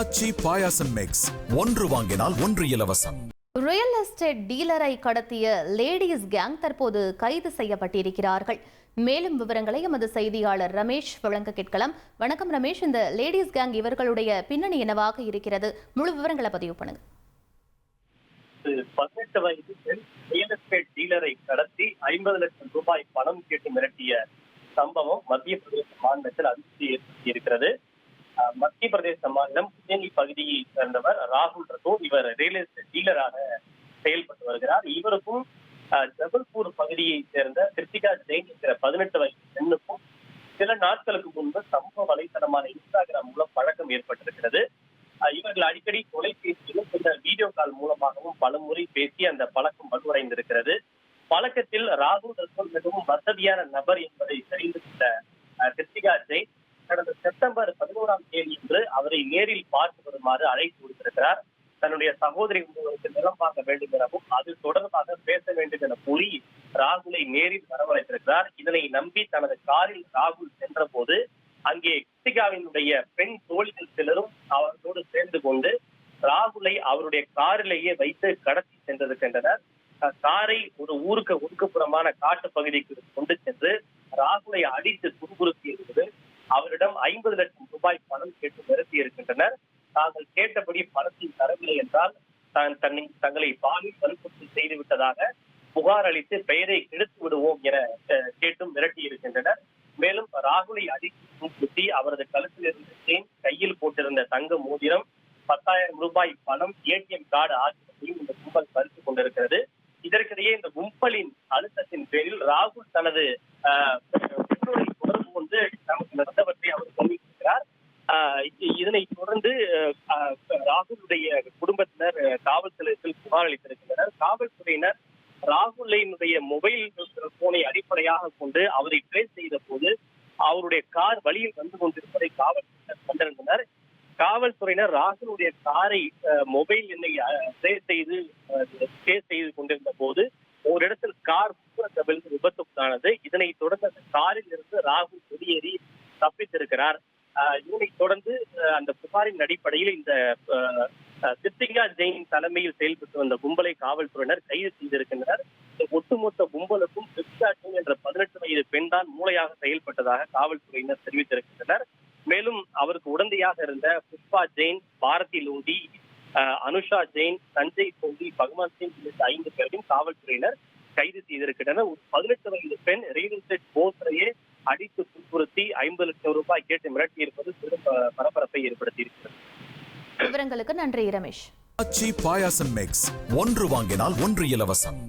அச்சி பாயாசம் மிக்ஸ் ஒன்று வாங்கினால் ஒன்று இலவசம். ரியல் எஸ்டேட் டீலரை கடத்திய லேடிஸ் கேங் தற்போது கைது செய்யப்பட்டிருக்கிறார்கள். மேலும் விவரங்களை எமது செய்தியாளர் ரமேஷ் வழங்க கேட்கலாம். வணக்கம் ரமேஷ், இந்த லேடிஸ் கேங் இவர்களுடைய பின்னணி என்னவாக இருக்கிறது? முழு விவரங்களை பதிவு பண்ணுங்க. 18 வயது பெண் ரியல் எஸ்டேட் டீலரை கடத்தி 50 லட்சம் ரூபாய் பணம் கேட்டு மிரட்டிய சம்பவம் மத்திய பிரதேச மாநிலத்தில் அதிர்ச்சி ஏற்படுத்தியிருக்கிறது. மத்திய பிரதேச மாநிலம் உஜ்ஜயினி பகுதியை சேர்ந்தவர் ராகுல் ரத்தோர். இவர் ரியல் எஸ்டேட் டீலராக செயல்பட்டு வருகிறார். இவருக்கும் ஜபல்பூர் பகுதியை சேர்ந்த கிருத்திகா ஜெயின் என்கிற 18 வயது பெண்ணுக்கும் சில நாட்களுக்கு முன்பு சமூக வலைதளமான இன்ஸ்டாகிராம் மூலம் பழக்கம் ஏற்பட்டிருக்கிறது. இவர்கள் அடிக்கடி தொலைபேசியிலும் பின்னர் வீடியோ கால் மூலமாகவும் பலமுறை பேசி அந்த பழக்கம் வலுவடைந்திருக்கிறது. பழக்கத்தில் ராகுல் ரத்தோர் மிகவும் வசதியான நபர் என்பதை தெரிந்து கொண்ட கிருத்திகா ஜெயின் கடந்த செப்டம்பர் 11ஆம் தேதி என்று அவரை நேரில் பார்த்து வருமாறு அழைப்பு விடுத்திருக்கிறார். தன்னுடைய சகோதரி ஒருவருக்கு நிலம் வாங்க வேண்டும் எனவும் அது தொடர்பாக பேச வேண்டும் என கூறி ராகுலை நேரில் வரவழைத்திருக்கிறார். இதனை நம்பி தனது காரில் ராகுல் சென்ற போது அங்கே கிருத்திகாவினுடைய பெண் தோழிகள் சிலரும் அவர்களோடு சேர்ந்து கொண்டு ராகுலை அவருடைய காரிலேயே வைத்து கடத்தி சென்றிருக்கின்றனர். காரை ஒரு ஊருக்கு ஒதுக்குப்புறமான காட்டு பகுதிக்கு கொண்டு சென்று ராகுலை அடித்து துன்புறுத்தியிருந்தது. அவரிடம் 50 லட்சம் ரூபாய் பணம் கேட்டு மிரட்டி இருக்கின்றனர். தாங்கள் கேட்டபடி பணத்தை தரவில்லை என்றால் தங்களை பாலியல் வன்புறுத்தல் செய்து விட்டதாக புகார் அளித்து பெயரை கெடுத்து விடுவோம் என கேட்டும் மிரட்டி இருக்கின்றனர். மேலும் ராகுலை அடித்து துன்புறுத்தி அவரது கழுத்தில் இருந்த செயின், கையில் போட்டிருந்த தங்க மோதிரம், 10,000 ரூபாய் பணம், ஏடிஎம் கார்டு ஆகியவற்றையும் இந்த கும்பல் பறித்துக் கொண்டிருக்கிறது. இதற்கிடையே இந்த கும்பலின் அழுத்தத்தின் பேரில் ராகுல் தனது பெற்றோரை தொடர்பு கொண்டு நமக்கு நடந்தவற்றை அவர் தெரிவித்திருக்கிறார். இதனை தொடர்ந்து ராகுலுடைய குடும்பத்தினர் காவல் நிலையத்தில் புகார் அளித்திருக்கின்றனர். காவல்துறையினர் ராகுலினுடைய மொபைல் போனை அடிப்படையாக கொண்டு அவரை ட்ரேஸ் செய்த போது அவருடைய கார் வழியில் வந்து கொண்டிருப்பதை காவல்துறையினர் கண்டறிந்தனர். காவல்துறையினர் ராகுலுடைய காரை மொபைல் எண்ணை ட்ரேஸ் செய்து கொண்டிருந்த போது ஒரு இடத்தில் கார் கவிழ்ந்து விபத்துக்கானது. இதனைத் தொடர்ந்து அந்த காரில் இருந்து ராகுல் வெளியேறி தப்பித்திருக்கிறார். இதனைத் தொடர்ந்து அந்த புகாரின் அடிப்படையில் இந்த கிருத்திகா ஜெயின் தலைமையில் செயல்பட்டு வந்த கும்பலை காவல்துறையினர் கைது செய்திருக்கின்றனர். ஒட்டுமொத்த கும்பலுக்கும் கிருத்திகா ஜெயின் என்ற 18 வயது பெண் தான் மூளையாக செயல்பட்டதாக காவல்துறையினர் தெரிவித்திருக்கின்றனர். மேலும் அவருக்கு உடந்தையாக இருந்த புஷ்பா ஜெயின், பாரதி லோடி, அனுஷா ஜெயின், சஞ்சய் சோதி, பகவான் சிங் உள்ளிட்ட 5 பேரையும் காவல்துறையினர் கைது செய்திருக்கின்றனர். ஒரு 18 வயது பெண் ரியல் எஸ்டேட் போர்ட்டரையே அடித்து துன்புறுத்தி 50 லட்சம் ரூபாய் கேட்டு மிரட்டி இருப்பது பெரும் பரபரப்பை ஏற்படுத்தி இருக்கிறது. விவரங்களுக்கு நன்றி ரமேஷ். அச்சி பாயாசம் மிக்ஸ் ஒன்று வாங்கினால் ஒன்று இலவசம்.